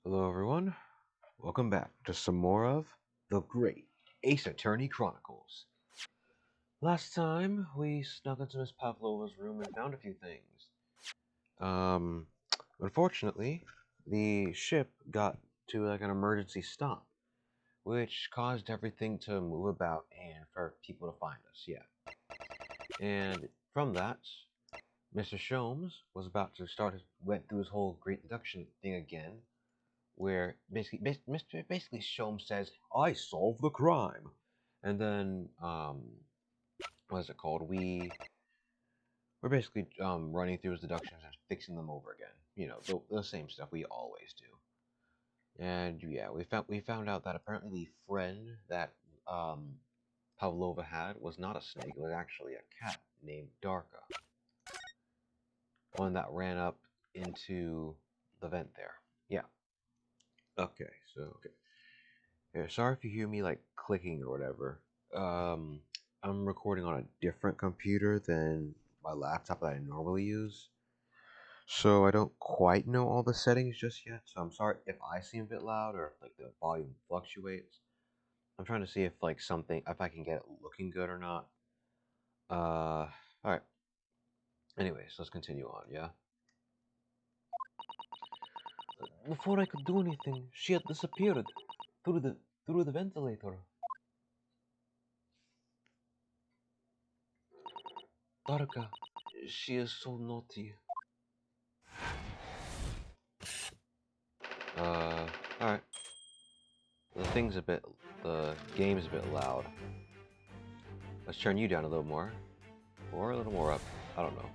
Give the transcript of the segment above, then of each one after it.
Hello, everyone. Welcome back to some more of the Great Ace Attorney Chronicles. Last time, we snuck into Miss Pavlova's room and found a few things. Um, Unfortunately, the ship got to like an emergency stop, which caused everything to move about and for people to find us, yeah. And from that, Mr. Sholmes was about to went through his whole great deduction thing again, where basically Sholmes says, "I solved the crime," and then what is it called? We're basically running through his deductions and fixing them over again. You know, the same stuff we always do. And yeah, we found out that apparently the friend that um Pavlova had was not a snake; it was actually a cat named Darka, one that ran up into the vent there. Yeah. Okay. Okay. Yeah, sorry if you hear me like clicking or whatever. Um, I'm recording on a different computer than my laptop that I normally use, so I don't quite know all the settings just yet. So I'm sorry if I seem a bit loud or if like the volume fluctuates. I'm trying to see if like something if I can get it looking good or not. All right. Anyways, let's continue on. Yeah. Before I could do anything, she had disappeared through the through the ventilator. Tarka, she is so naughty. Alright. The game's a bit loud. Let's turn you down a little more. Or a little more up. I don't know.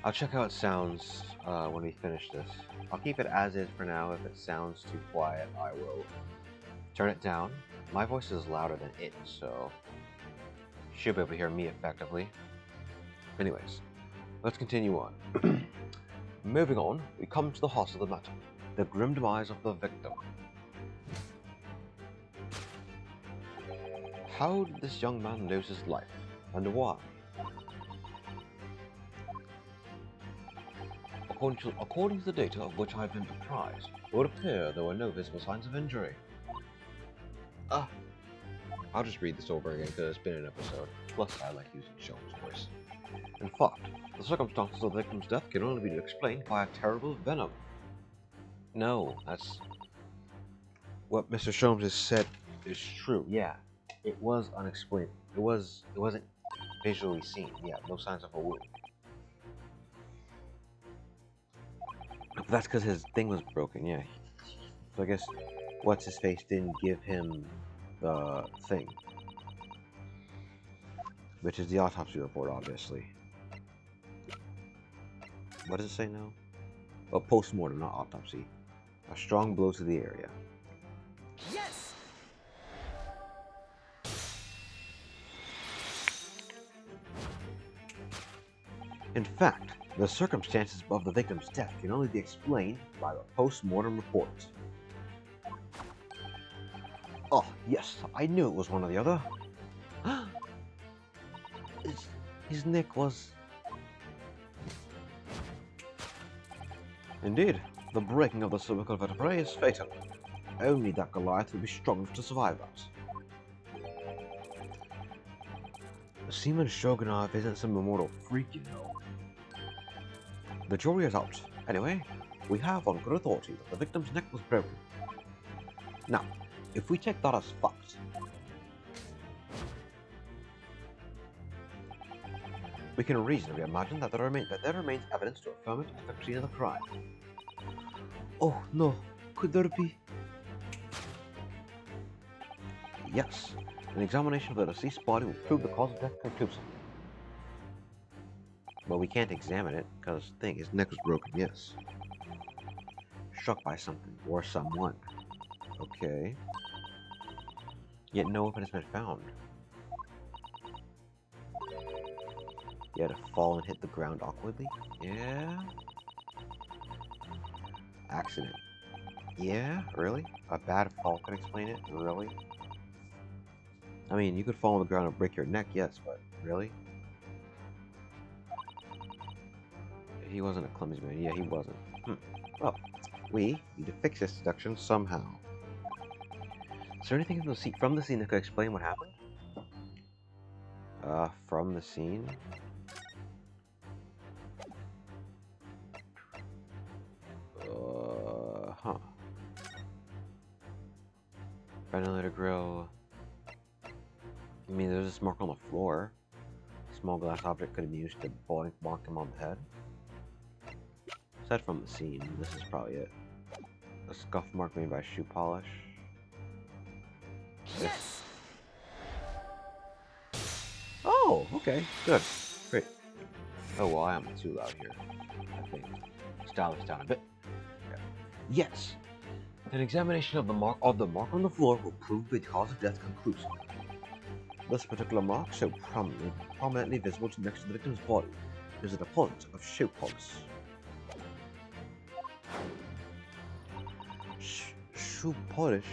I'll check how it sounds when we finish this. I'll keep it as is for now. If it sounds too quiet, I will turn it down. My voice is louder than it, so you should be able to hear me effectively. Anyways, let's continue on. Moving on, we come to the heart of the matter. The grim demise of the victim. How did this young man lose his life, and why? According to the data of which I have been apprised, it would appear there were no visible signs of injury. Ah, I'll just read this over again because it's been an episode. Plus, I like using Sean's voice. In fact, the circumstances of the victim's death can only be explained by a terrible venom. No, that's what Mr. Sholmes has said is true. Yeah, it was unexplained. It wasn't visually seen. Yeah, no signs of a wound. But that's because his thing was broken. Yeah. So I guess what's his face didn't give him the thing, which is the autopsy report, obviously. What does it say now? Oh, post-mortem, not autopsy. A strong blow to the area. Yes! In fact, the circumstances of the victim's death can only be explained by the post-mortem report. Oh, yes, I knew it was one or the other. his neck was... Indeed, the breaking of the cervical vertebrae is fatal. Only that Goliath will be strong enough to survive that. Seaman Shogunov isn't some immortal freak, you know. The jury is out. Anyway, we have on good authority that the victim's neck was broken. Now, if we take that as fact, we can reasonably imagine that there remains evidence to affirm it at the scene of the crime. Oh no, could there be? Yes, an examination of the deceased body will prove the cause of death conclusively. But we can't examine it because his neck was broken, yes. Struck by something or someone. Okay. Yet no weapon has been found. He had to fall and hit the ground awkwardly? Yeah. Accident. Yeah, really? A bad fall can explain it? Really? I mean, you could fall on the ground and break your neck, yes, but really? He wasn't a clumsy man. Yeah, he wasn't. Well, We need to fix this deduction somehow. Is there anything from the scene that could explain what happened? From the scene? Huh. Ventilator grill. I mean, there's this mark on the floor. A small glass object could have been used to bonk him on the head. Aside from the scene, this is probably it. A scuff mark made by shoe polish. Yes! Oh, okay, good. Great. Oh, well, I am too loud here. I think. Style this down a bit. Okay. Yes! An examination of the mark on the floor will prove the cause of death conclusively. This particular mark, so prominently visible next to the victim's body, is a deposit of shoe polish. Shoe polish?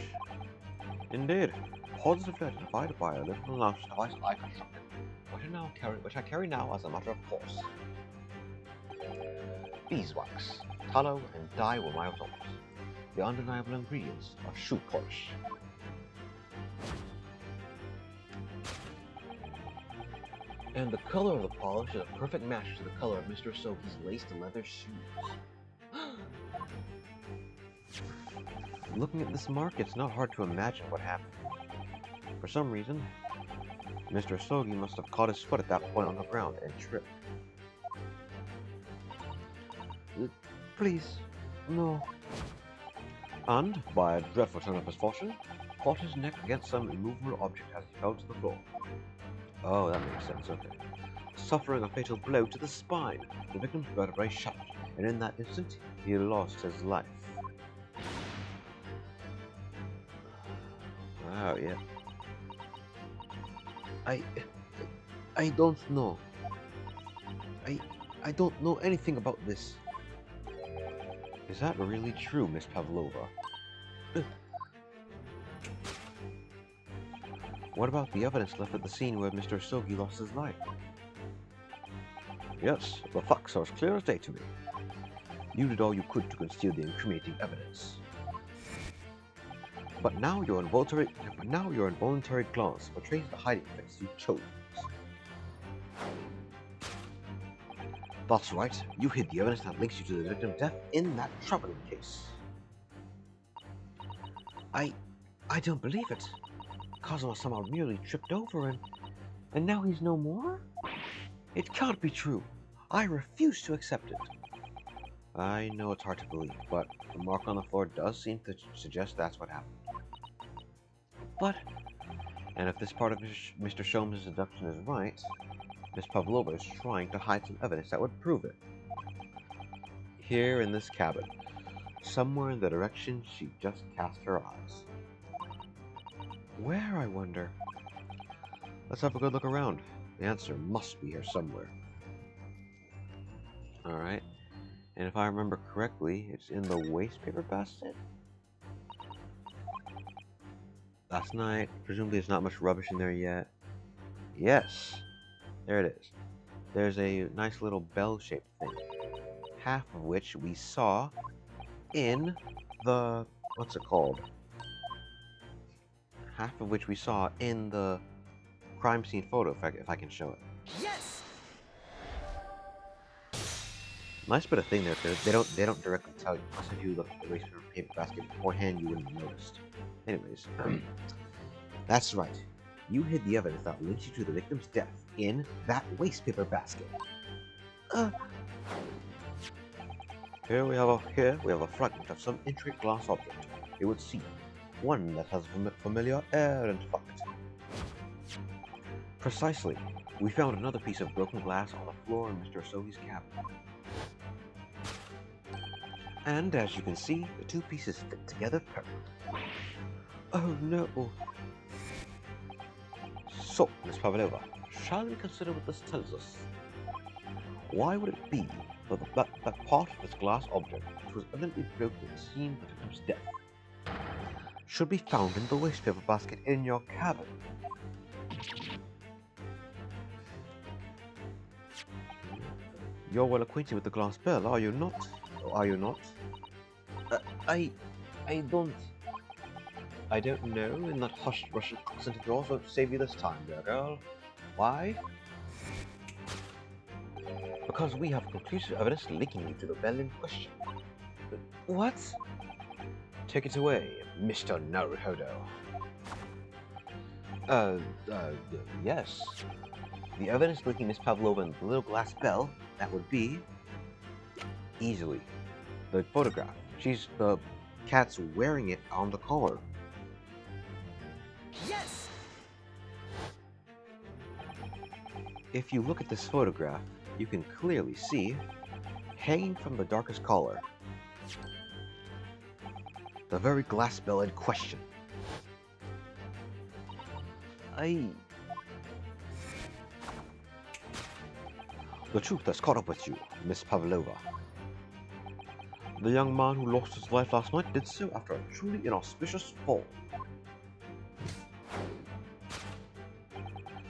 Indeed. Positively identified by a little device I constructed, which I carry now as a matter of course. Beeswax, tallow, and dye were my authors, the undeniable ingredients of shoe polish. And the color of the polish is a perfect match to the color of Mr. Sogi's laced leather shoes. Looking at this mark, it's not hard to imagine what happened. For some reason, Mr. Sogi must have caught his foot at that point on the ground and tripped. Please, no. And, by a dreadful turn of misfortune, caught his neck against some immovable object as he fell to the floor. Oh, that makes sense, okay. Suffering a fatal blow to the spine, the victim's vertebrae shattered, and in that instant, he lost his life. Wow, yeah. I don't know. I don't know anything about this. Is that really true, Miss Pavlova? What about the evidence left at the scene where Mr. Sogi lost his life? Yes, the facts are as clear as day to me. You did all you could to conceal the incriminating evidence. But now your involuntary glance betrays the hiding place you chose. That's right, you hid the evidence that links you to the victim's death in that traveling case. I don't believe it. Kazuma somehow nearly tripped over and now he's no more? It can't be true. I refuse to accept it. I know it's hard to believe, but the mark on the floor does seem to suggest that's what happened. But, and if this part of Mr. Sholmes' deduction is right, Miss Pavlova is trying to hide some evidence that would prove it. Here in this cabin, somewhere in the direction she just cast her eyes. Where, I wonder? Let's have a good look around. The answer must be here somewhere. Alright, and if I remember correctly, it's in the wastepaper basket? Last night, presumably there's not much rubbish in there yet. Yes, there it is. There's a nice little bell-shaped thing, half of which we saw in the, what's it called? Half of which we saw in the crime scene photo, if I can show it. Yes! Nice bit of thing there, because they don't directly tell you. Unless if you look at the wastepaper basket beforehand, you wouldn't have noticed. Anyways, that's right. You hid the evidence that links you to the victim's death in that wastepaper basket. Here we have a fragment of some intricate glass object. It would seem one that has familiar air and fact. Precisely. We found another piece of broken glass on the floor in Mr. Sogi's cabin. And as you can see, the two pieces fit together perfectly. Oh no. So, Miss Pavlova, shall we consider what this tells us? Why would it be that part of this glass object, which was evidently broken at the scene of the victim's death, should be found in the wastepaper basket in your cabin? You're well acquainted with the glass bell, are you not? Or are you not? I, I don't, I don't know. In that hushed Russian accent of yours won't save you this time, dear girl. Why? Because we have conclusive evidence linking you to the bell in question. What? Take it away, Mr. Naruhodo. Uh, yes. The evidence linking Miss Pavlova and the little glass bell, that would be easily the photograph. The cat's wearing it on the collar. Yes! If you look at this photograph, you can clearly see, hanging from the darkest collar, the very glass bell in question. I... The truth has caught up with you, Miss Pavlova. The young man who lost his life last night did so after a truly inauspicious fall.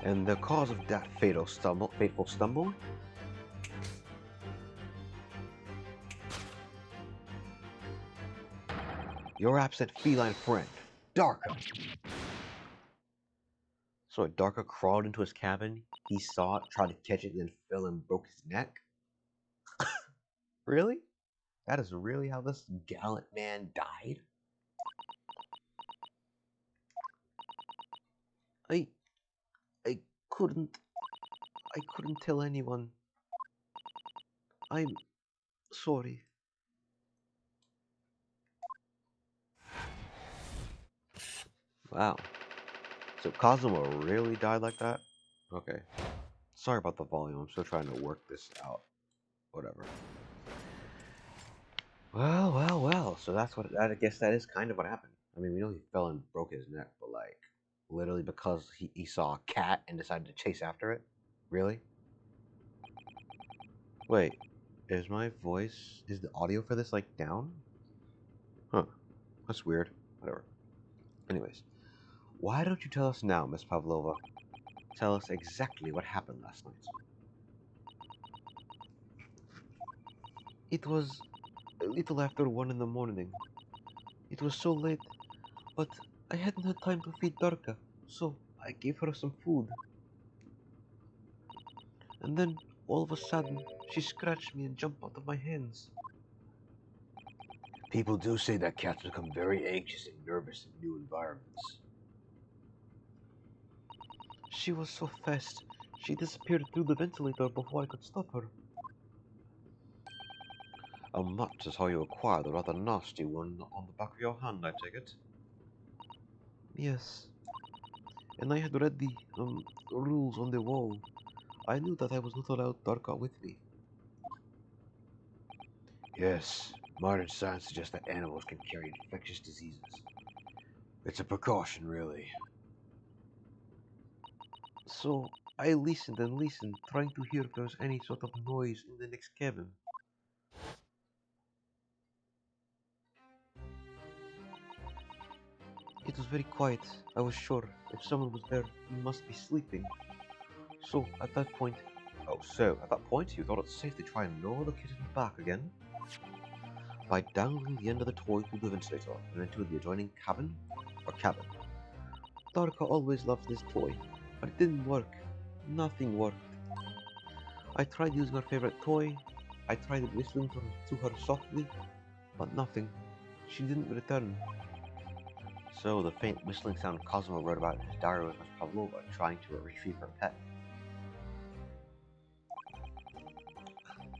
And the cause of that fateful stumble? Your absent feline friend, Darka. So Darka crawled into his cabin, he saw it, tried to catch it, then fell and broke his neck? Really? That is really how this gallant man died? I I couldn't I couldn't tell anyone. I'm sorry. Wow. So Cosmo really died like that? Okay. Sorry about the volume. I'm still trying to work this out. Whatever. Well. So that's what I guess that is kind of what happened. I mean, we know he fell and broke his neck, but like literally because he saw a cat and decided to chase after it? Really? Wait, is the audio for this like down? Huh. That's weird. Whatever. Anyways, why don't you tell us now, Miss Pavlova? Tell us exactly what happened last night. It was a little after 1 in the morning. It was so late, but I hadn't had time to feed Darka, so I gave her some food. And then, all of a sudden, she scratched me and jumped out of my hands. People do say that cats become very anxious and nervous in new environments. She was so fast, she disappeared through the ventilator before I could stop her. A match is how you acquire the rather nasty one on the back of your hand, I take it? Yes, and I had read the rules on the wall. I knew that I was not allowed Darka with me. Yes, modern science suggests that animals can carry infectious diseases. It's a precaution, really. So I listened and listened, trying to hear if there was any sort of noise in the next cabin. It was very quiet. I was sure if someone was there, he must be sleeping. So at that point, you thought it safe to try and lure the kitten back again? By dangling the end of the toy through the ventilator and into the adjoining cabin? Or cabin. Darka always loved this toy, but it didn't work. Nothing worked. I tried using her favorite toy. I tried whistling to her softly, but nothing. She didn't return. So the faint whistling sound Cosmo wrote about in his diary was Miss Pavlova trying to retrieve her pet.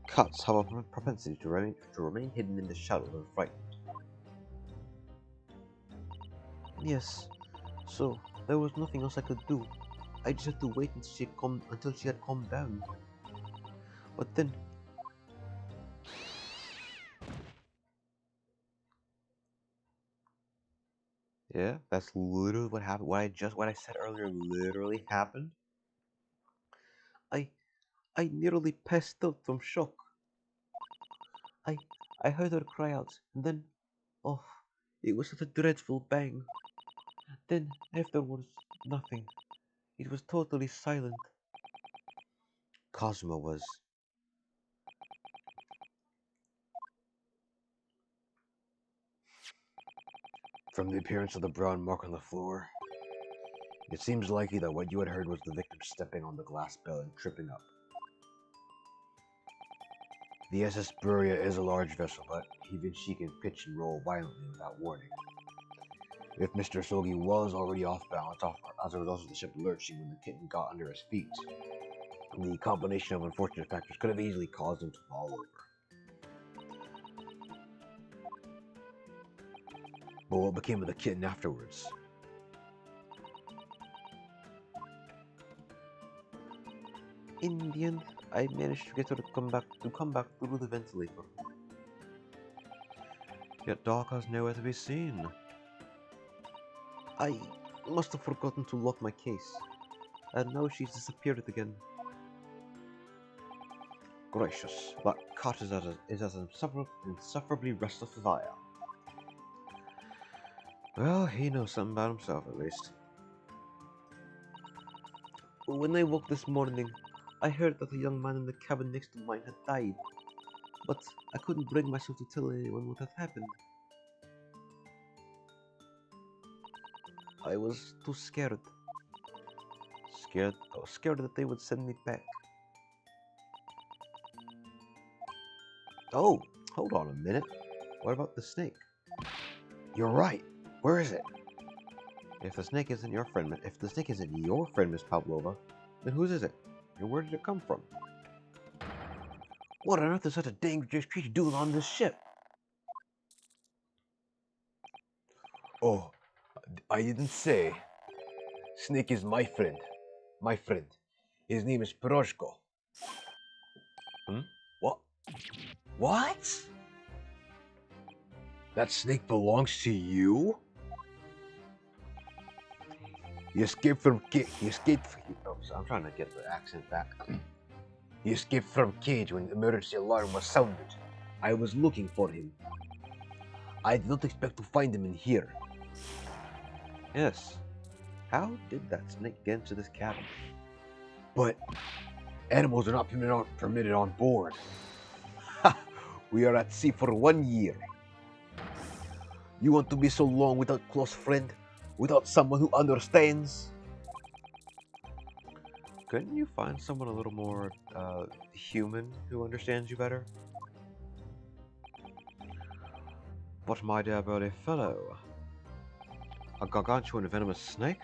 Cats have a propensity to remain hidden in the shadows when frightened. Yes, so there was nothing else I could do. I just had to wait until she had calmed down. But then, yeah, that's literally what happened. What I said earlier literally happened. I I nearly passed out from shock. I I heard her cry out, and then, oh, it was such a dreadful bang. Then afterwards, nothing. It was totally silent. Cosmo was. From the appearance of the brown mark on the floor, it seems likely that what you had heard was the victim stepping on the glass bell and tripping up. The SS Buria is a large vessel, but even she can pitch and roll violently without warning. If Mr. Sogi was already off balance as a result of the ship lurching when the kitten got under his feet, the combination of unfortunate factors could have easily caused him to fall over. But what became of the kitten afterwards? In the end, I managed to get her to come back through the ventilator. Yet Doc has nowhere to be seen. I must have forgotten to lock my case, and now she's disappeared again. Gracious, that cat is as insufferably restless as I am. Well, he knows something about himself, at least. When I woke this morning, I heard that a young man in the cabin next to mine had died, but I couldn't bring myself to tell anyone what had happened. I was too scared. I was scared that they would send me back. Oh, hold on a minute. What about the snake? You're right. Where is it? If the snake isn't your friend, Miss Pavlova, then whose is it? And where did it come from? What on earth is such a dangerous creature doing on this ship? Oh, I didn't say. Snake is my friend. My friend. His name is Piroshko. What? What? That snake belongs to you? He escaped from I'm trying to get the accent back. He escaped from cage when the emergency alarm was sounded. I was looking for him. I did not expect to find him in here. Yes. How did that snake get into this cabin? But animals are not permitted on board. We are at sea for 1 year. You want to be so long without close friend? Without someone who understands? Couldn't you find someone a little more human who understands you better? But my dear burly fellow, a gargantuan venomous snake?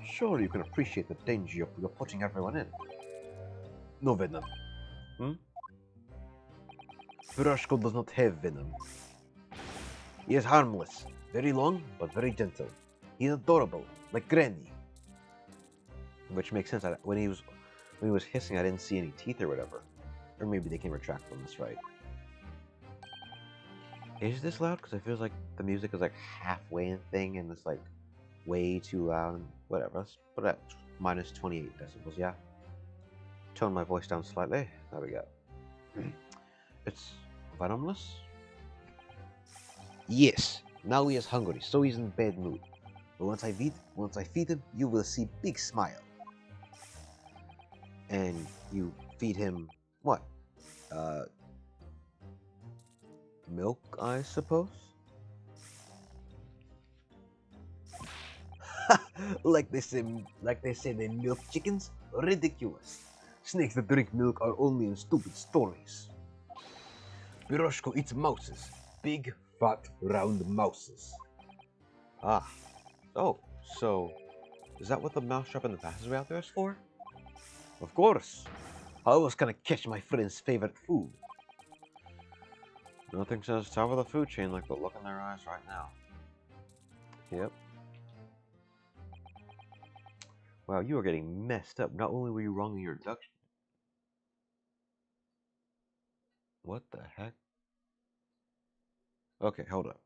Surely you can appreciate the danger you're putting everyone in. No venom. Piroshko does not have venom. He is harmless, very long, but very gentle. He is adorable, like Granny. Which makes sense. When he was hissing, I didn't see any teeth or whatever. Or maybe they can retract them. That's right. Is this loud? Because it feels like the music is like halfway in thing, and it's like way too loud. And whatever. Let's put it at minus 28 decibels. Yeah. Tone my voice down slightly. There we go. It's venomless. Yes. Now he is hungry, so he's in bad mood. But once I feed him, you will see big smile. And you feed him what? Milk, I suppose? like they say they milk chickens? Ridiculous. Snakes that drink milk are only in stupid stories. Piroshko eats mouses. Big, fat, round mouses. Ah. Oh, so is that what the mousetrap in the passageway out there is for? Of course. How else can I catch my friend's favorite food? Nothing says top of the food chain like the look in their eyes right now. Yep. Wow, you are getting messed up. Not only were you wrong in your deduction. What the heck? Okay, hold up.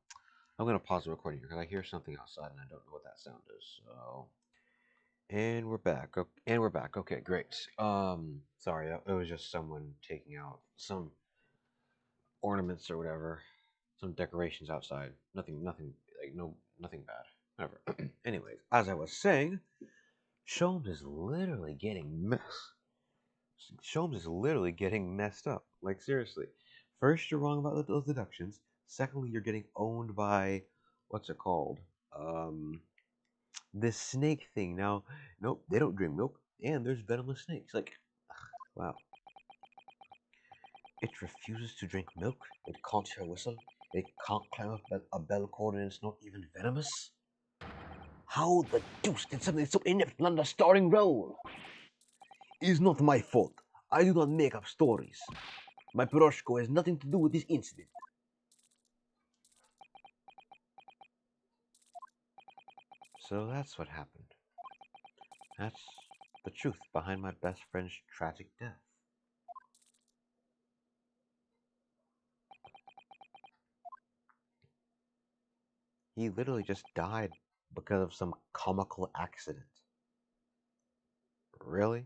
I'm gonna pause the recording here because I hear something outside and I don't know what that sound is. So, and we're back. And we're back. Okay, great. Sorry, it was just someone taking out some ornaments or whatever, some decorations outside. Nothing, nothing bad. Whatever. Anyways, as I was saying, Sholmes is literally getting messed up. Like seriously. First, you're wrong about those deductions. Secondly, you're getting owned by what's it called? Um, this snake thing. Now, nope, they don't drink milk, and there's venomous snakes. Like, wow. It refuses to drink milk. It can't hear a whistle. It can't climb up a bell cord, and it's not even venomous. How the deuce did something so inept land a starring role? It is not my fault. I do not make up stories. My Piroshko has nothing to do with this incident. So that's what happened. That's the truth behind my best friend's tragic death. He literally just died because of some comical accident. Really?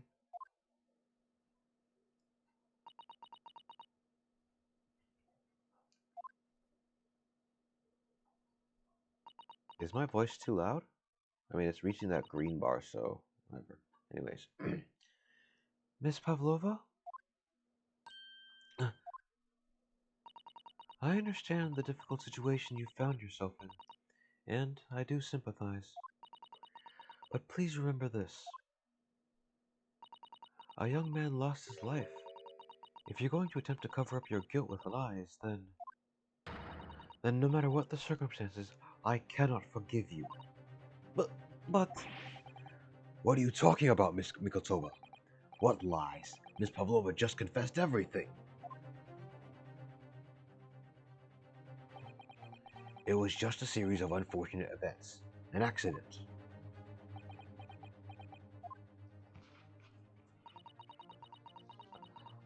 Is my voice too loud? I mean, it's reaching that green bar, so whatever. Anyways. Miss Pavlova? I understand the difficult situation you found yourself in, and I do sympathize. But please remember this. A young man lost his life. If you're going to attempt to cover up your guilt with lies, then no matter what the circumstances, I cannot forgive you. But, but, what are you talking about, Miss Mikotova? What lies? Miss Pavlova just confessed everything. It was just a series of unfortunate events. An accident.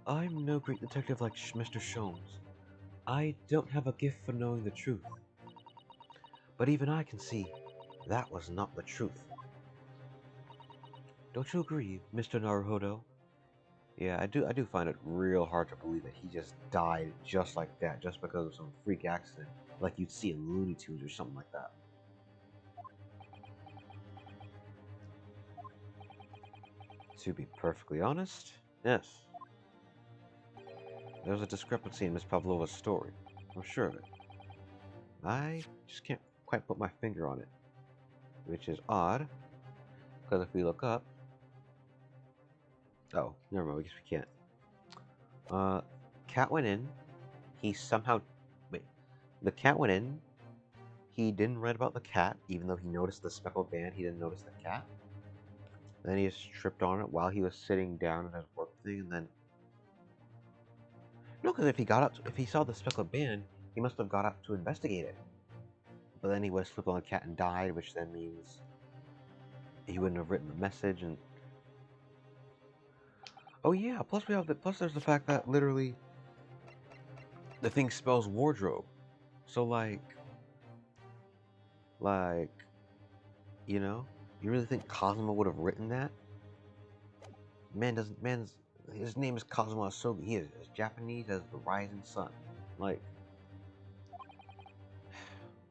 I'm no great detective like Mr. Sholmes. I don't have a gift for knowing the truth. But even I can see that was not the truth. Don't you agree, Mr. Naruhodo? Yeah, I do find it real hard to believe that he just died just like that, just because of some freak accident, like you'd see in Looney Tunes or something like that. To be perfectly honest, yes. There's a discrepancy in Miss Pavlova's story. I'm sure of it. I just can't quite put my finger on it, which is odd, because if we look up... Oh, never mind, I guess we can't. Cat went in, he somehow... Wait, the cat went in, he didn't write about the cat, even though he noticed the speckled band, he didn't notice the cat. Then he just tripped on it while he was sitting down in his work thing, and then... No, because if he got up, if he saw the speckled band, he must have got up to investigate it. But then he was slipped on the cat and died, which then means he wouldn't have written the message. And oh yeah, plus there's the fact that literally the thing spells wardrobe. So like you know, you really think Cosmo would have written that? Man's his name is Cosmo Asogi. He is as Japanese as the rising sun. Like,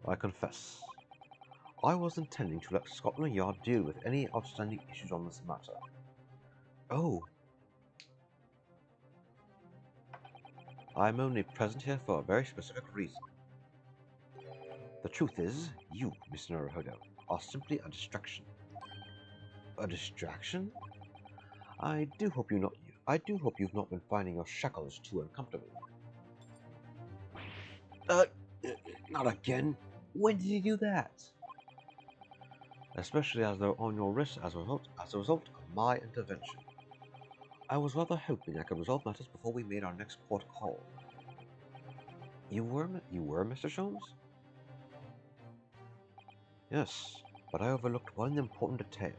I confess, I was intending to let Scotland Yard deal with any outstanding issues on this matter. Oh, I'm only present here for a very specific reason. The truth is, you, Mr. Naruhodo, are simply a distraction. A distraction? I do hope you've not been finding your shackles too uncomfortable. Uh, not again. When did you do that? Especially as they're on your wrist as a result of my intervention. I was rather hoping I could resolve matters before we made our next port call. You were, Mr. Sholmes? Yes, but I overlooked one important detail.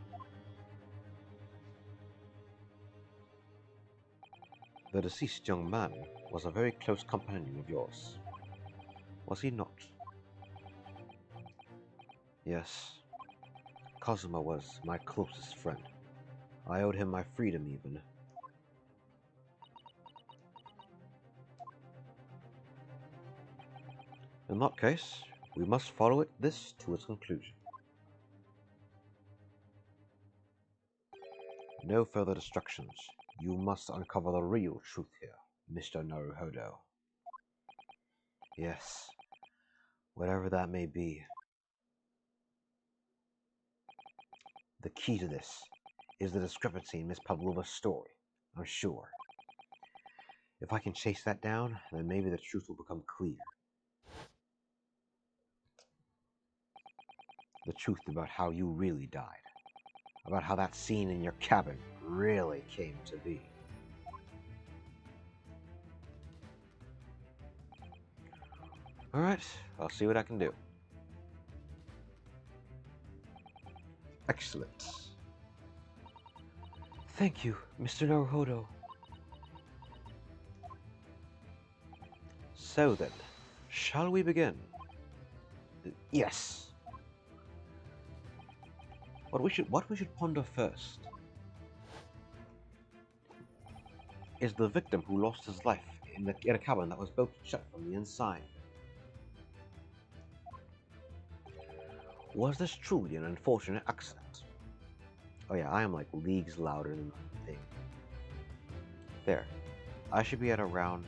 The deceased young man was a very close companion of yours, was he not? Yes, Cosmo was my closest friend. I owed him my freedom, even. In that case, we must follow this to its conclusion. No further distractions. You must uncover the real truth here, Mr. Naruhodo. Yes, whatever that may be. The key to this is the discrepancy in Miss Pavlova's story, I'm sure. If I can chase that down, then maybe the truth will become clear. The truth about how you really died. About how that scene in your cabin really came to be. Alright, I'll see what I can do. Excellent. Thank you, Mr. Naruhodo. So then, shall we begin? Yes. What we should ponder first is the victim who lost his life in a cabin that was built shut from the inside. Was this truly an unfortunate accident? Oh yeah, I am like leagues louder than the thing. There. I should be at around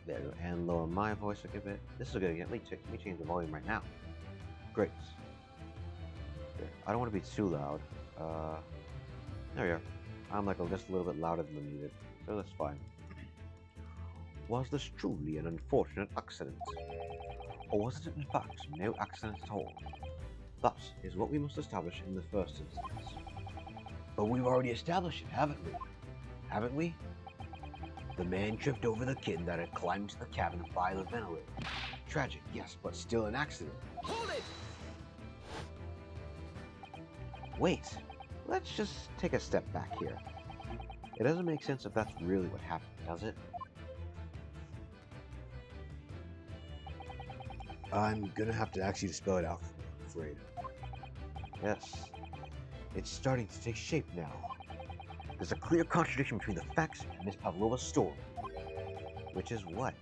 there, and lower my voice a bit. This is good again. Let me change the volume right now. Great. There. I don't want to be too loud. There we are. I'm like just a little bit louder than needed, so that's fine. Was this truly an unfortunate accident? Or was it in fact no accident at all? That is what we must establish in the first instance. But we've already established it, haven't we? Haven't we? The man tripped over the kid that had climbed to the cabin by the ventilator. Tragic, yes, but still an accident. Hold it! Wait, let's just take a step back here. It doesn't make sense if that's really what happened, does it? I'm gonna have to ask you to spell it out for me, I'm afraid. Yes, it's starting to take shape now. There's a clear contradiction between the facts and Miss Pavlova's story. Which is what?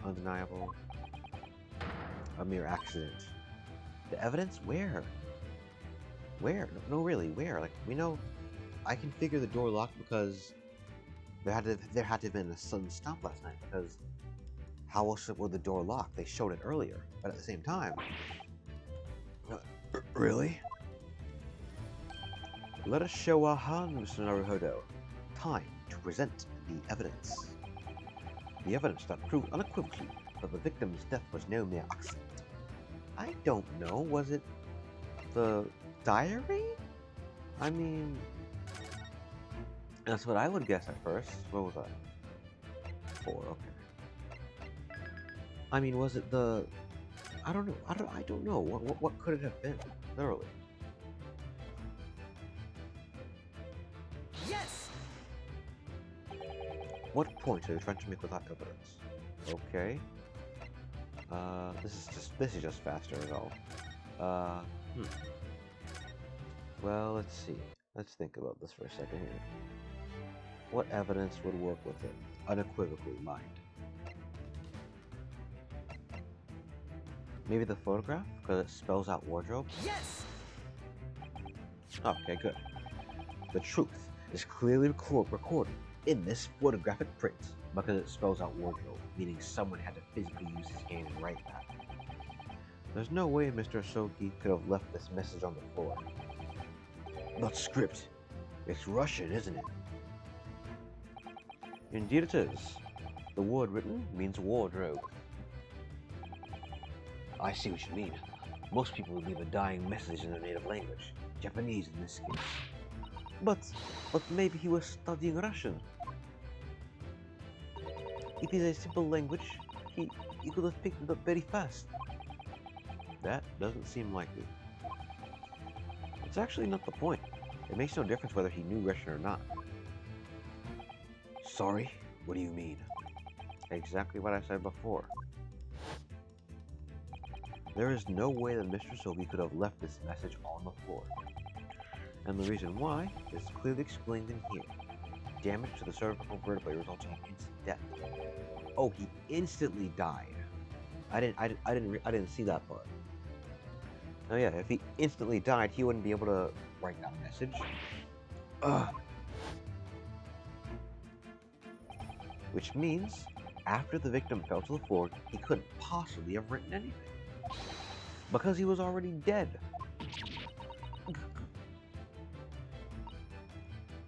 Undeniable. A mere accident. The evidence? Where? Where? No, really, where? Like, we know I can figure the door locked because there had to have been a sudden stop last night, because how else would the door lock? They showed it earlier, but at the same time. Really? Let us show our hand, Mr. Naruhodo. Time to present the evidence. The evidence that proved unequivocally that the victim's death was no mere accident. I don't know, was it the diary? I mean, that's what I would guess at first. What was that? 4, okay. I mean, was it the... I don't know. I don't know. What could it have been? Literally. Yes! What point are you trying to make with that evidence? Okay. This is just faster at all. Well, let's see. Let's think about this for a second here. What evidence would work with it? Unequivocally mind. Maybe the photograph, because it spells out wardrobe? Yes! Okay, good. The truth is clearly recorded in this photographic print because it spells out wardrobe, meaning someone had to physically use his hand and write that. There's no way Mr. Soki could have left this message on the floor. Not script. It's Russian, isn't it? Indeed it is. The word written means wardrobe. I see what you mean. Most people would leave a dying message in their native language, Japanese in this case. But maybe he was studying Russian. It is a simple language. He could have picked it up very fast. That doesn't seem likely. It's actually not the point. It makes no difference whether he knew Russian or not. Sorry? What do you mean? Exactly what I said before. There is no way that Mr. Sobi could have left this message on the floor. And the reason why is clearly explained in here. Damage to the cervical vertebrae resulting in instant death. Oh, he instantly died. I didn't see that part. Oh yeah, if he instantly died, he wouldn't be able to write that message. Ugh. Which means, after the victim fell to the floor, he couldn't possibly have written anything. Because he was already dead.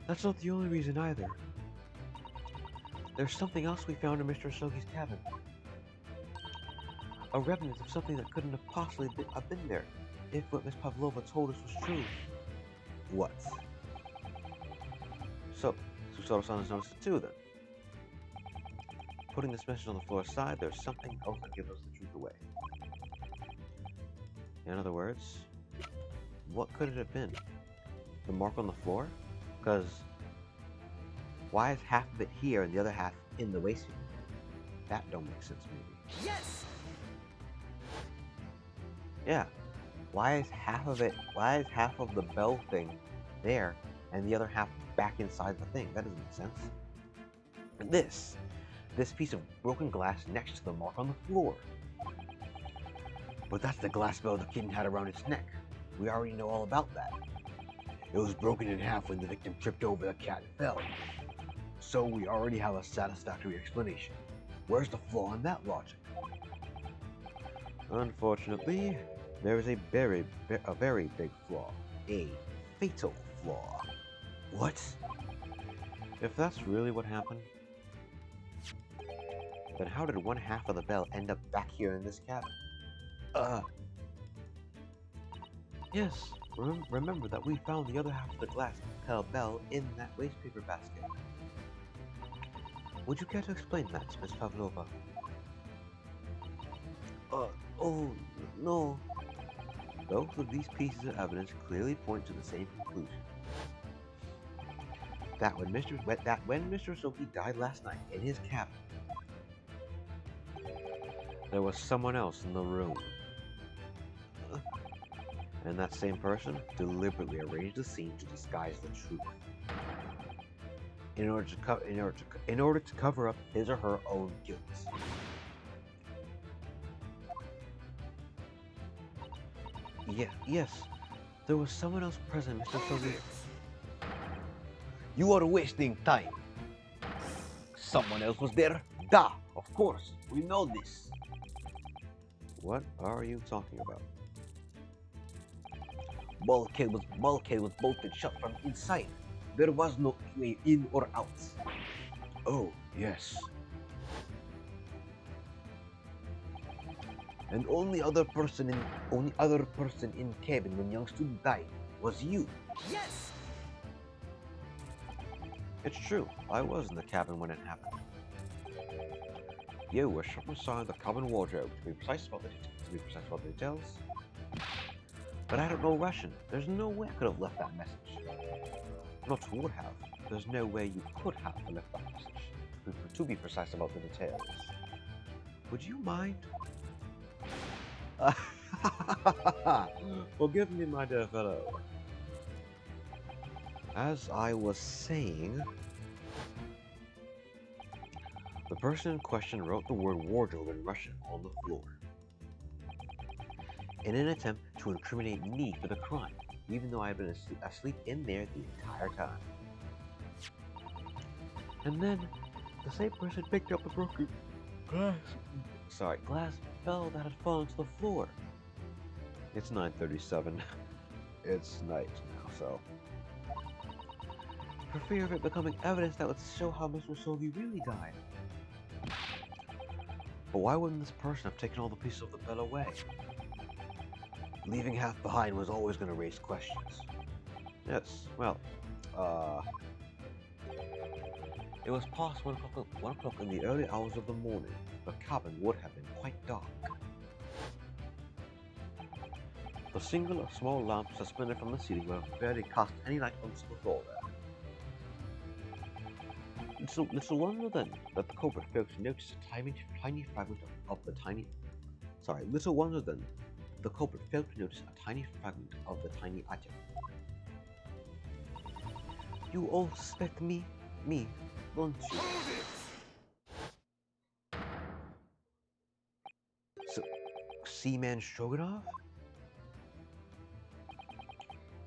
That's not the only reason either. There's something else we found in Mr. Sogi's cabin. A remnant of something that couldn't have possibly have been there, if what Miss Pavlova told us was true. What? So, Susato-san has noticed it too, then. Putting this message on the floor aside, there's something else that gives us the truth away. In other words, what could it have been? The mark on the floor? Because why is half of it here and the other half in the waste heap? That don't make sense, maybe. Yes! Yeah. Why is half of the bell thing there and the other half back inside the thing? That doesn't make sense. And this piece of broken glass next to the mark on the floor. But that's the glass bell the kitten had around its neck. We already know all about that. It was broken in half when the victim tripped over the cat and fell. So we already have a satisfactory explanation. Where's the flaw in that logic? Unfortunately, there is a very big flaw. A fatal flaw. What? If that's really what happened, then how did one half of the bell end up back here in this cabin? Yes, remember that we found the other half of the glass bell in that waste paper basket. Would you care to explain that, Miss Pavlova? Oh, no. Both of these pieces of evidence clearly point to the same conclusion. That when Mr. Soki died last night in his cabin, there was someone else in the room. And that same person deliberately arranged the scene to disguise the truth. In order to cover up his or her own guilt. Yes, there was someone else present, Mr. Sogi. You are wasting time. Someone else was there? Da, of course, we know this. What are you talking about? Bulkhead was bolted shut from inside. There was no way in or out. Oh, yes. And only other person in cabin when young student died was you. Yes! It's true. I was in the cabin when it happened. You were shut inside the cabin wardrobe. To be precise about the details. But I don't know Russian. There's no way I could have left that message. Not would have. There's no way you could have left that message. To be precise about the details. Would you mind? Forgive me, my dear fellow. As I was saying, the person in question wrote the word wardrobe in Russian on the floor in an attempt to incriminate me for the crime, even though I had been asleep in there the entire time. And then, the same person picked up the broken glass bell that had fallen to the floor. It's 9:37. It's night now, so. For fear of it becoming evidence that would show how Mr. Sogi really died. But why wouldn't this person have taken all the pieces of the bell away? Leaving half behind was always going to raise questions. Yes, well, it was past 1 o'clock in the early hours of the morning. The cabin would have been quite dark. The single small lamp suspended from the ceiling would have barely cast any light onto the floor there. Little wonder then that the culprit failed to notice a tiny fragment of the tiny. Little wonder then the culprit failed to notice a tiny fragment of the tiny atom. You all suspect me, don't you? So, Seaman Stroganoff?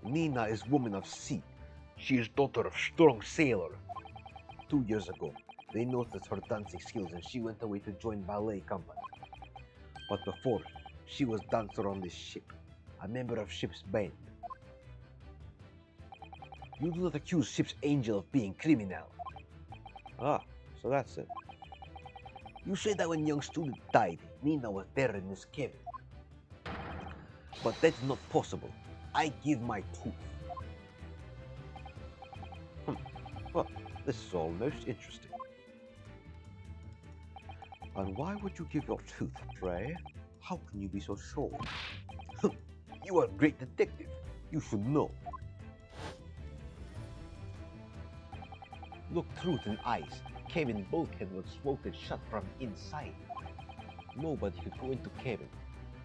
Nina is woman of sea. She is daughter of strong sailor. 2 years ago, they noticed her dancing skills and she went away to join ballet company. But before, she was dancer on this ship, a member of ship's band. You do not accuse ship's angel of being criminal. Ah, so that's it. You say that when young student died, Nina was there in this cabin. But that's not possible. I give my tooth. Well, this is all most interesting. And why would you give your tooth, pray? How can you be so sure? You are a great detective. You should know. Look truth in eyes. Cabin bulkhead was bolted shut from inside. Nobody could go into cabin.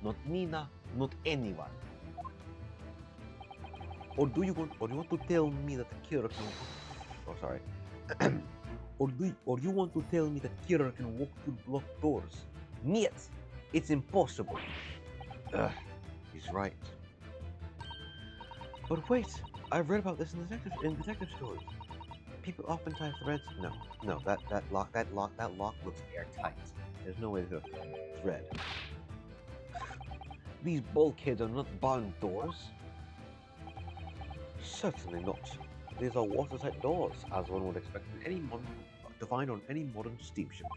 Not Nina, not anyone. Or do you want to tell me that the killer can? Oh, sorry. or you want to tell me that killer can walk through blocked doors? Niet! It's impossible. He's right. But wait, I've read about this in detective stories. People often tie threads. No, that lock looks airtight. There's no way to thread. These bulkheads are not barn doors. Certainly not. These are watertight doors, as one would expect to find on any modern steamship.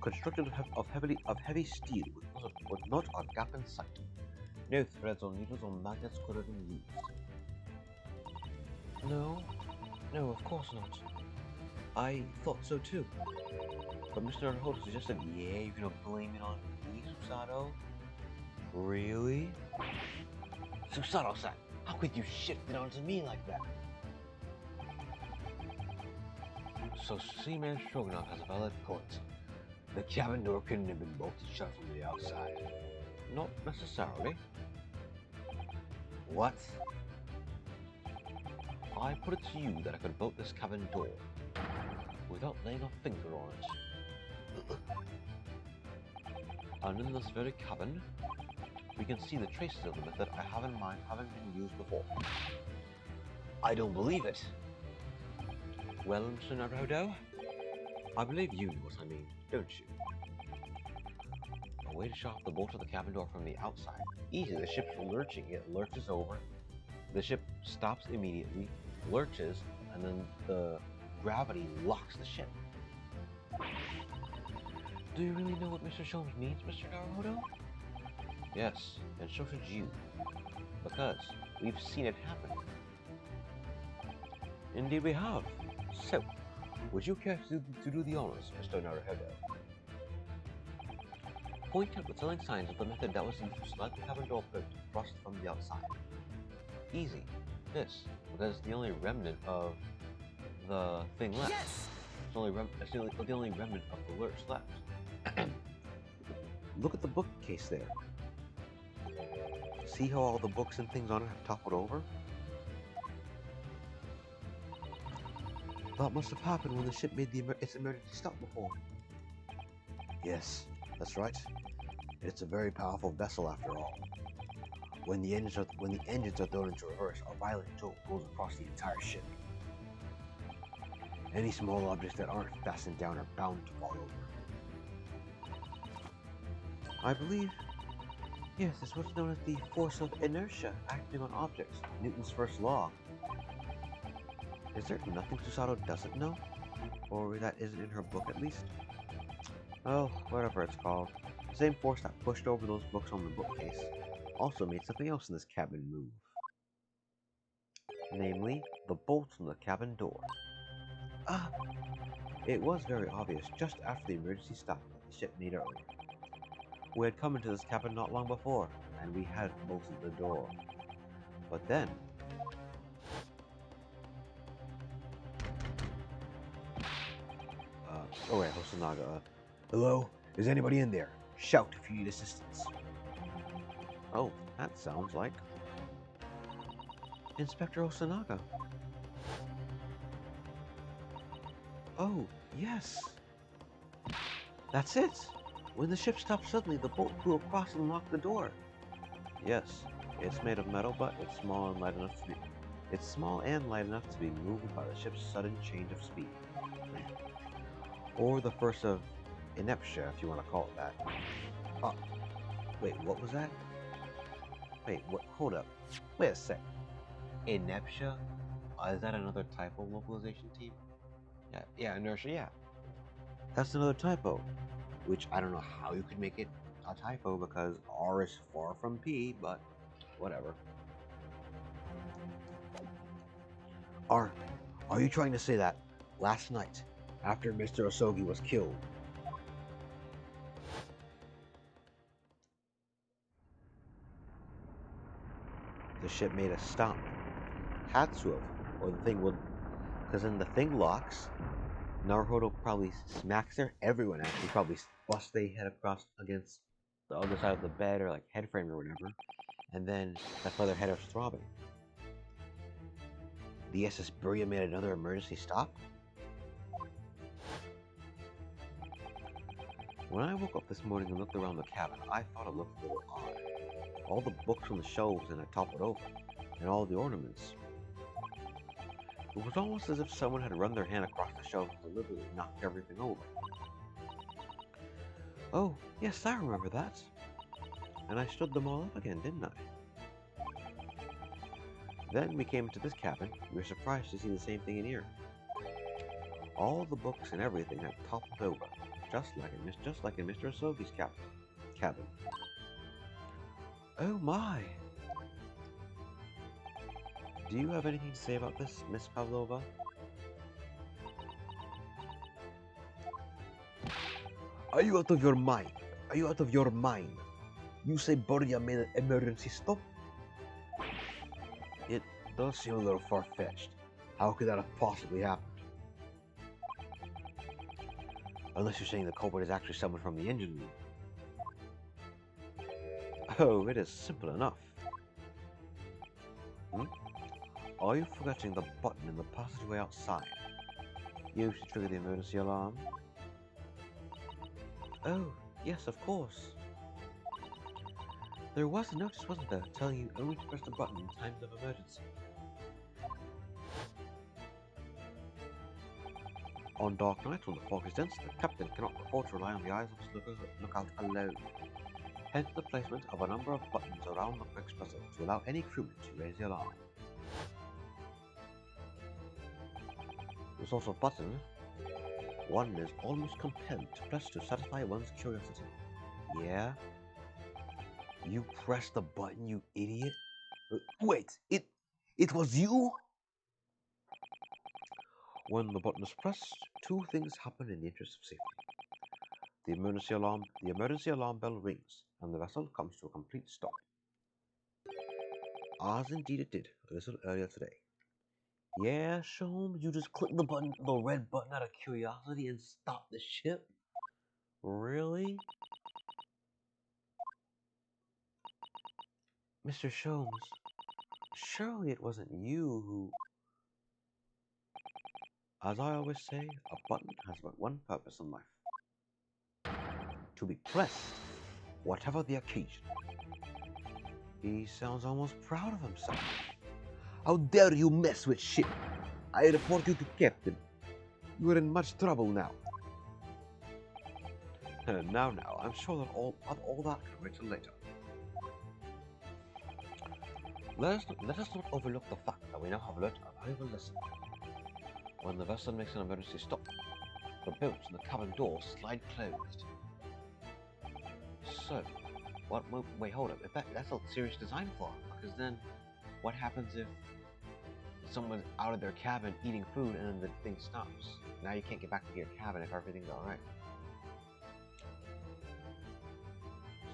Constructed of heavy steel with not a gap in sight. No threads or needles or magnets could have been used. No, of course not. I thought so too. But Mr. Naruhodo suggested, yeah, you're gonna blame it on me, Susato? Really? Susato-san, how could you shift it onto me like that? So Seaman Stroganoff has a valid point. The cabin door couldn't have been bolted shut from the outside. Not necessarily. What? I put it to you that I could bolt this cabin door without laying a finger on it. And in this very cabin, we can see the traces of the method I have in mind haven't been used before. I don't believe it. Well, Mr. Naruhodo, I believe you know what I mean, don't you? A way to shut off the bolt of the cabin door from the outside. Easy, the ship's lurching, it lurches over. The ship stops immediately, lurches, and then the gravity locks the ship. Do you really know what Mr. Sholmes means, Mr. Naruhodo? Yes, and so should you, because we've seen it happen. Indeed we have. So, would you care to do the honors, Mr. Naruhodo? Point out the telling signs of the method that was used to slide the cabin door open to thrust from the outside. Easy. This, because it's the only remnant of the thing left. Yes! It's the only remnant of the lurch left. Look at the bookcase there. See how all the books and things on it have toppled over? That must have happened when the ship made its emergency stop before. Yes, that's right. It's a very powerful vessel after all. When the engines are thrown into reverse, a violent jolt goes across the entire ship. Any small objects that aren't fastened down are bound to fall over. I believe, yes, it's what's known as the force of inertia acting on objects, Newton's first law. Is there nothing Susato doesn't know? Or that isn't in her book at least? Oh, whatever it's called. The same force that pushed over those books on the bookcase also made something else in this cabin move. Namely, the bolts on the cabin door. Ah! It was very obvious just after the emergency stop that the ship made earlier. We had come into this cabin not long before, and we had bolted the door. But then... Alright, Hosonaga, hello? Is anybody in there? Shout if you need assistance. Oh, that sounds like... Inspector Hosonaga. Oh, yes. That's it. When the ship stopped suddenly, the bolt flew across and locked the door. Yes, it's made of metal, but it's small and light enough to be moved by the ship's sudden change of speed. Or the force of inertia, if you want to call it that. Oh, wait, what was that? Wait, what? Hold up. Wait a sec. Inertia? Is that another typo localization team? Yeah, inertia, yeah. That's another typo, which I don't know how you could make it a typo because R is far from P, but whatever. Are, are you trying to say that last night, after Mr. Osogi was killed, the ship made a stop? Had to have, or the thing would, because then the thing locks. Naruhodo probably smacks there. Everyone actually probably busts their head across against the other side of the bed or like head frame or whatever, and then that's why their head is throbbing. The SS Buria made another emergency stop. When I woke up this morning and looked around the cabin, I thought it looked a little odd. All the books on the shelves and I toppled over, and all the ornaments. It was almost as if someone had run their hand across the shelf and deliberately knocked everything over. Oh, yes, I remember that. And I stood them all up again, didn't I? Then we came into this cabin. We were surprised to see the same thing in here. All the books and everything had toppled over, just like in Mr. Asogi's cabin. Oh my! Do you have anything to say about this, Miss Pavlova? Are you out of your mind? Are you out of your mind? You say Borja made an emergency stop? It does seem a little far-fetched. How could that have possibly happened? Unless you're saying the culprit is actually someone from the engine room. Oh, it is simple enough. Are you forgetting the button in the passageway outside? Used to trigger the emergency alarm? Oh, yes, of course. There was a notice, wasn't there, telling you only to press the button in times of emergency? On dark nights when the fog is dense, the captain cannot afford to rely on the eyes of his lookout alone. Hence the placement of a number of buttons around the Quicks vessel to allow any crewman to raise the alarm. The sort of button one is almost compelled to press to satisfy one's curiosity. Yeah? You pressed the button, you idiot? Wait, it was you? When the button is pressed, two things happen in the interest of safety. The emergency alarm bell rings, and the vessel comes to a complete stop. As indeed it did a little earlier today. Yeah, Sholmes, you just clicked the red button out of curiosity and stopped the ship? Really? Mr. Sholmes, surely it wasn't you who... As I always say, a button has but one purpose in life. To be pressed, whatever the occasion. He sounds almost proud of himself. How dare you mess with ship? I report you to Captain. You are in much trouble now. Now, I'm sure that all that can wait till later. Let us not overlook the fact that we now have learnt a valuable lesson. When the vessel makes an emergency stop, the bolts and the cabin doors slide closed. So, wait, hold up. That's a serious design flaw, because then what happens if someone's out of their cabin eating food and then the thing stops? Now you can't get back to your cabin if everything's alright.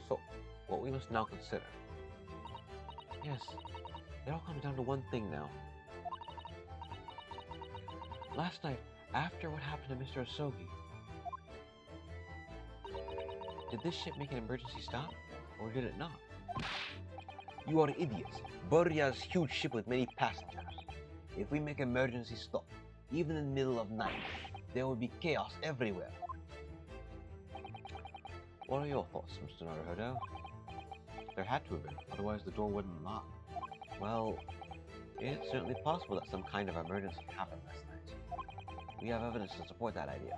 So, what we must now consider. Yes, it all comes down to one thing now. Last night, after what happened to Mr. Asogi, did this ship make an emergency stop, or did it not? You are idiots. Borja's huge ship with many passengers. If we make an emergency stop, even in the middle of night, there will be chaos everywhere. What are your thoughts, Mr. Naruhodo? There had to have been, otherwise the door wouldn't lock. Well, it's certainly possible that some kind of emergency happened last night. We have evidence to support that idea.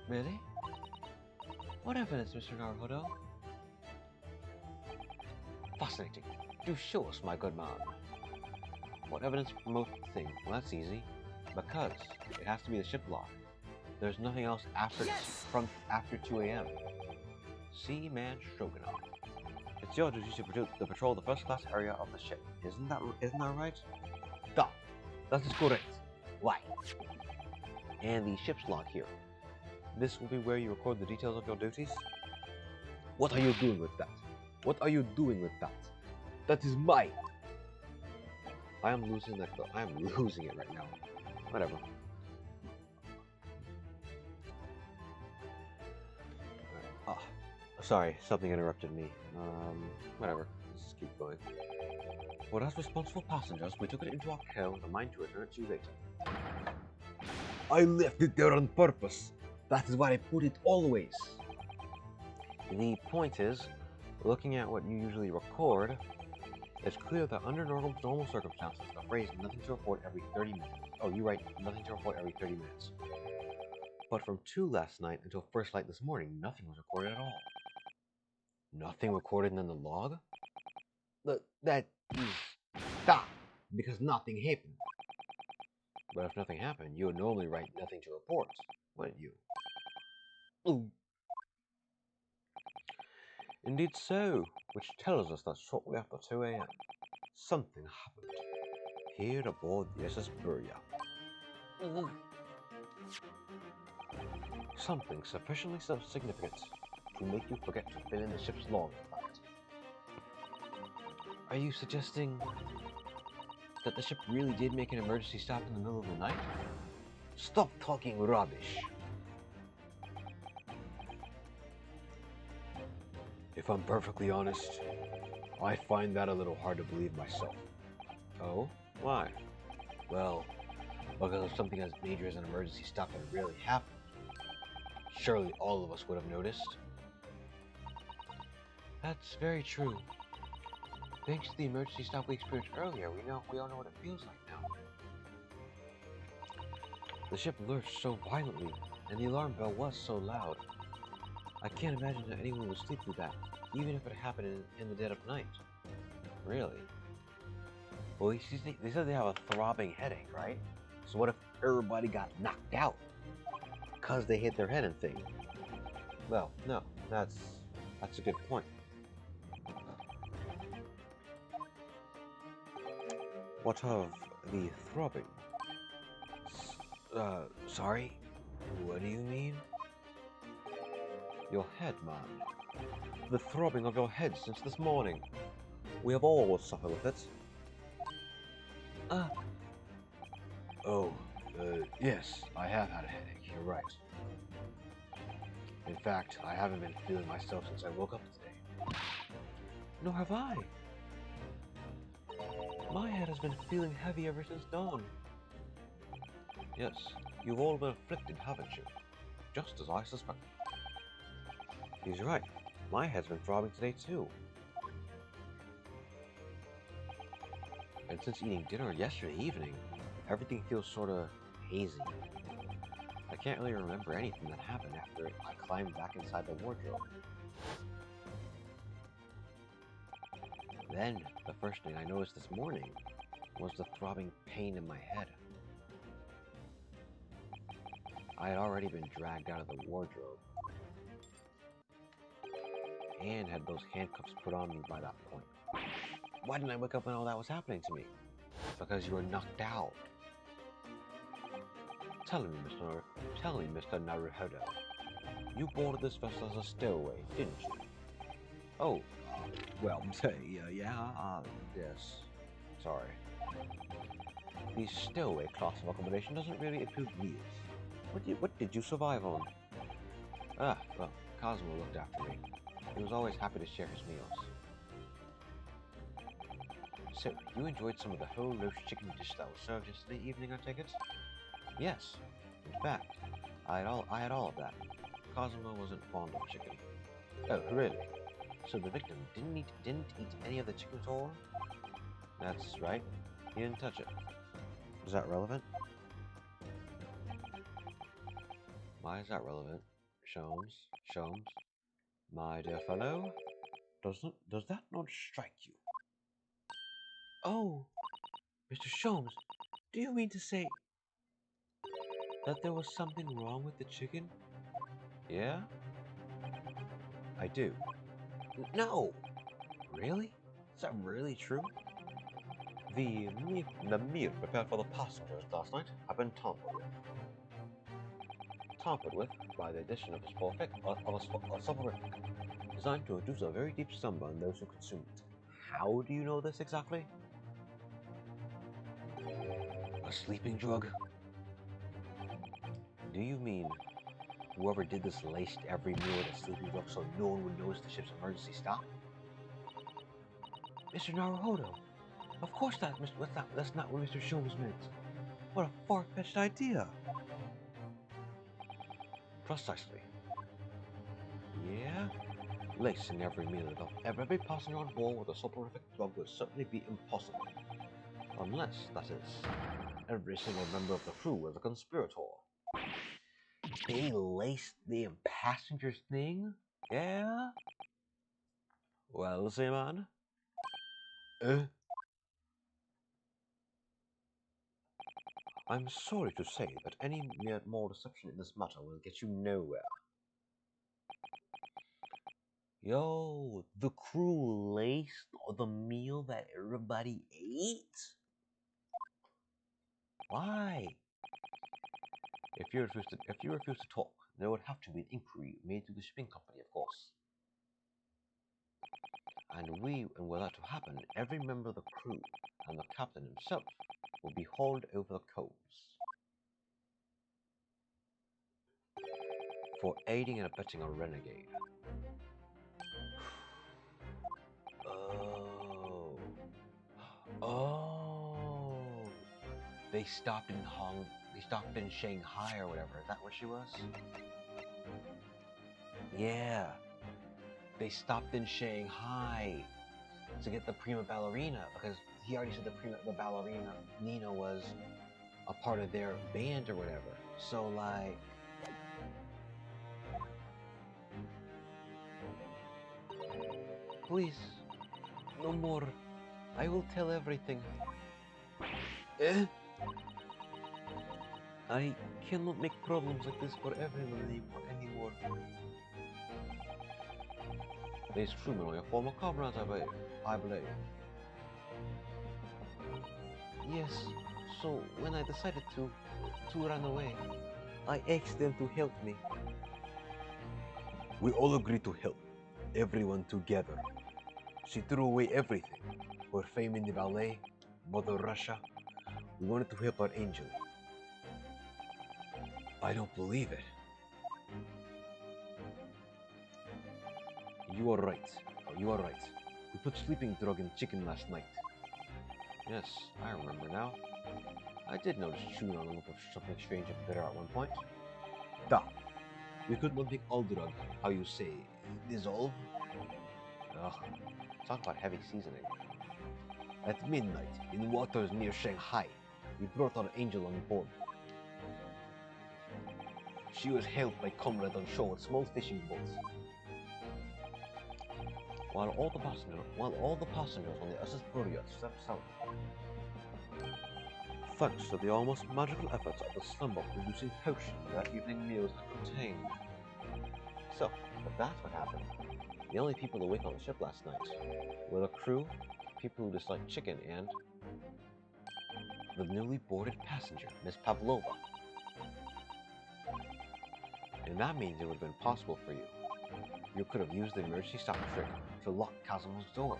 Really? What evidence, Mr. Naruhodo? Fascinating. Do show us, my good man. What evidence promotes the thing? Well, that's easy. Because it has to be the ship log. There's nothing else after Yes! after 2 a.m. Seaman Stroganoff. It's your duty to patrol the first class area of the ship. Isn't that right? Stop. That is correct. Why? And the ship's log here. This will be where you record the details of your duties. What are you doing with that? What are you doing with that? That is mine. I am losing that. I am losing it right now. Whatever. Oh, sorry, something interrupted me. Whatever. Let's just keep going. Well, as responsible passengers, we took it into our care with a mind to return it to you later. I left it there on purpose. That is why I put it always. The point is, looking at what you usually record, it's clear that under normal circumstances, the phrase nothing to report every 30 minutes. Oh, you write nothing to report every 30 minutes. But from 2 last night until first light this morning, nothing was recorded at all. Nothing recorded in the log? That is stop, because nothing happened. But if nothing happened, you would normally write nothing to report, wouldn't you? Ooh. Indeed so, which tells us that shortly after 2 a.m., something happened here aboard the SS Burya. Something sufficiently significant to make you forget to fill in the ship's log, in fact. Are you suggesting that the ship really did make an emergency stop in the middle of the night? Stop talking rubbish. If I'm perfectly honest, I find that a little hard to believe myself. Oh? Why? Well, because if something as major as an emergency stop had really happened, surely all of us would have noticed. That's very true. Thanks to the emergency stop we experienced earlier, we all know what it feels like now. The ship lurched so violently, and the alarm bell was so loud. I can't imagine that anyone would sleep through that, even if it happened in the dead of night. Really? Well, they said they have a throbbing headache, right? So what if everybody got knocked out because they hit their head and thing? Well, no, that's a good point. What of the throbbing? Sorry? What do you mean? Your head, man. The throbbing of your head since this morning. We have all suffered with it. Oh, yes, I have had a headache, you're right. In fact, I haven't been feeling myself since I woke up today. Nor have I. My head has been feeling heavy ever since dawn. Yes, you've all been afflicted, haven't you? Just as I suspected. He's right. My head's been throbbing today too. And since eating dinner yesterday evening, everything feels sorta hazy. I can't really remember anything that happened after I climbed back inside the wardrobe. Then, the first thing I noticed this morning was the throbbing pain in my head. I had already been dragged out of the wardrobe and had those handcuffs put on me by that point. Why didn't I wake up when all that was happening to me? Because you were knocked out. Tell me, Mr. Naruhodo. You boarded this vessel as a stowaway, didn't you? Oh, well, yes. Sorry. The stowaway class of accommodation doesn't really include meals. What did you survive on? Well, Cosmo looked after me. He was always happy to share his meals. So, you enjoyed some of the whole roast chicken dish that was served yesterday evening, I take it? Yes. In fact, I had all of that. Cosmo wasn't fond of chicken. Oh, really? So the victim didn't eat any of the chicken at all? That's right. He didn't touch it. Is that relevant? Why is that relevant? Sholmes, my dear fellow, does that not strike you? Oh, Mr. Sholmes, do you mean to say that there was something wrong with the chicken? Yeah, I do. No! Really? Is that really true? The meal prepared for the passengers last night had been tampered with by the addition of a soporific designed to induce a very deep slumber in those who consume it. How do you know this exactly? A sleeping drug? Do you mean whoever did this laced every meal with a sleeping drug so no one would notice the ship's emergency stop? Mr. Naruhodo, of course that's not what Mr. Sholmes meant. What a far-fetched idea! Precisely. Yeah? Lacing every meal of every passenger on board with a soporific drug would certainly be impossible. Unless, that is, every single member of the crew was a conspirator. They laced the passenger's thing? Yeah? Well, Seaman? I'm sorry to say that any more deception in this matter will get you nowhere. Yo, the crew laced the meal that everybody ate? Why? If you refuse to talk, there would have to be an inquiry made to the shipping company, of course. And were that to happen, every member of the crew and the captain himself will be hauled over the coals for aiding and abetting a renegade. Oh. Oh. They stopped in Shanghai or whatever. Is that where she was? Yeah. They stopped in Shanghai to get the prima ballerina because he already said the ballerina Nina was a part of their band or whatever. So like, please, no more. I will tell everything. Eh? I cannot make problems like this for everyone anymore. These crewmen are your former comrades, I believe. Yes, so when I decided to run away, I asked them to help me. We all agreed to help, everyone together. She threw away everything. Her fame in the ballet, Mother Russia. We wanted to help our angel. I don't believe it. You are right. You are right. We put sleeping drug in chicken last night. Yes, I remember now. I did notice chewing on a lump of something strange and bitter at one point. Da. We could not make all drug, how you say, dissolve? Ugh. Talk about heavy seasoning. At midnight, in waters near Shanghai, we brought our angel on board. She was helped by comrades on shore with small fishing boats. While all the passengers on the SS Buriat slept soundly. Thanks to the almost magical efforts of the slumber-producing potion that evening meals had contained. So, if that's what happened, the only people awake on the ship last night were the crew, people who disliked chicken, and the newly boarded passenger, Miss Pavlova. And that means it would have been possible for you. You could have used the emergency stop trick to lock Cosimo's door.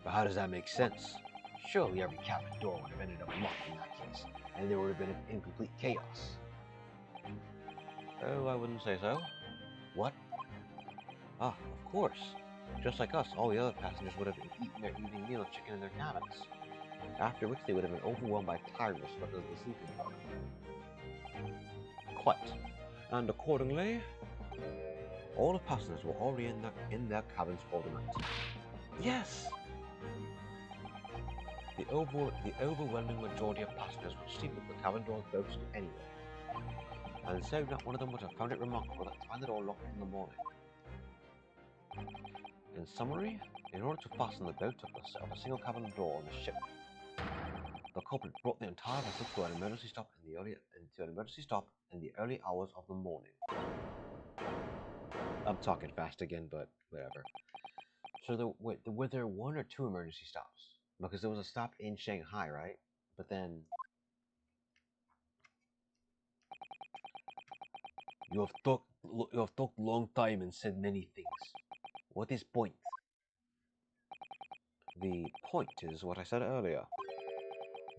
But how does that make sense? Surely every cabin door would have ended up locked in that case, and there would have been an incomplete chaos. Oh, I wouldn't say so. What? Ah, of course. Just like us, all the other passengers would have eaten their evening meal of chicken in their cabins, after which they would have been overwhelmed by tiredness because of the sleeping drug. Quite. And accordingly, all the passengers were already in their cabins for the night. Yes! The overwhelming majority of passengers would sleep with the cabin doors closed anyway, and so not one of them would have found it remarkable to find the door locked in the morning. In summary, in order to fasten the boat of a single cabin door on the ship, the culprit brought the entire vessel to an emergency stop in the early hours of the morning. I'm talking fast again, but whatever. So were there one or two emergency stops? Because there was a stop in Shanghai, right? But then you have talked long time and said many things. What is point? The point is what I said earlier.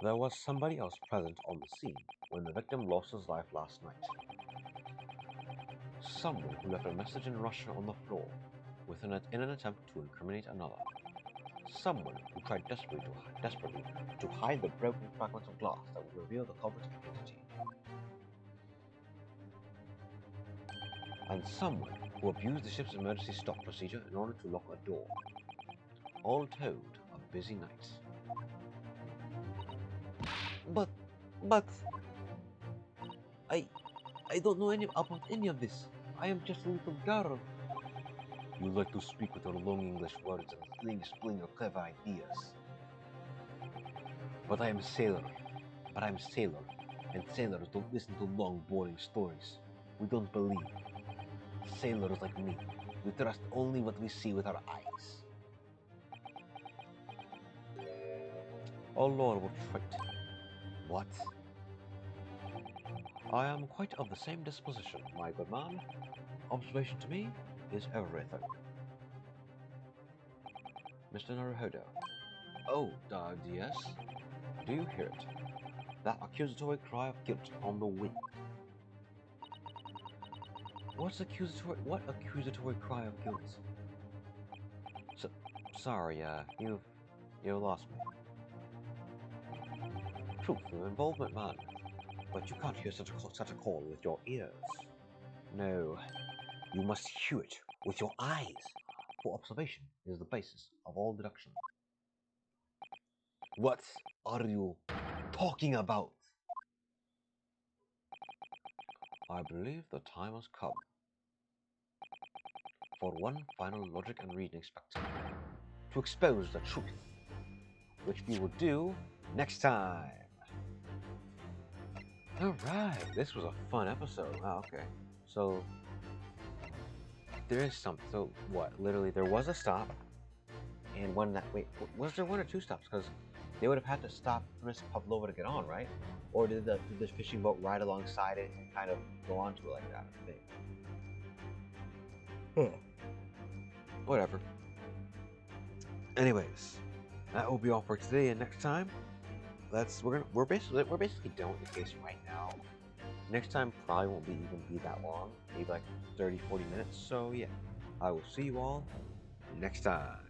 There was somebody else present on the scene when the victim lost his life last night. Someone who left a message in Russian on the floor in an attempt to incriminate another. Someone who tried desperately to hide the broken fragments of glass that would reveal the culprit's identity. And someone who abused the ship's emergency stop procedure in order to lock a door. All told, a busy night. But I don't know about any of this. I am just a little girl. You like to speak with your long English words and explain your clever ideas. But I am a sailor. And sailors don't listen to long, boring stories. We don't believe. Sailors like me, we trust only what we see with our eyes. Oh Lord, what tricked? What? I am quite of the same disposition, my good man. Observation to me is everything. Mr. Naruhodo. Oh, yes? Do you hear it? That accusatory cry of guilt on the wind. What accusatory cry of guilt? Sorry, you lost me. Truthful involvement, man. But you can't hear such a call with your ears. No, you must hear it with your eyes, for observation is the basis of all deduction. What are you talking about? I believe the time has come for one final logic and reasoning spectacle to expose the truth, which we will do next time. Alright, this was a fun episode. Oh, okay. So, there is something. So, what? Literally, there was a stop, and one that. Wait, was there one or two stops? Because they would have had to stop Miss Pavlova to get on, right? Or did the fishing boat ride alongside it and kind of go onto it like that? I think. Whatever. Anyways, that will be all for today, and next time, we're basically done with the case right now. Next time probably won't be that long, maybe like 30-40 minutes. So yeah, I will see you all next time.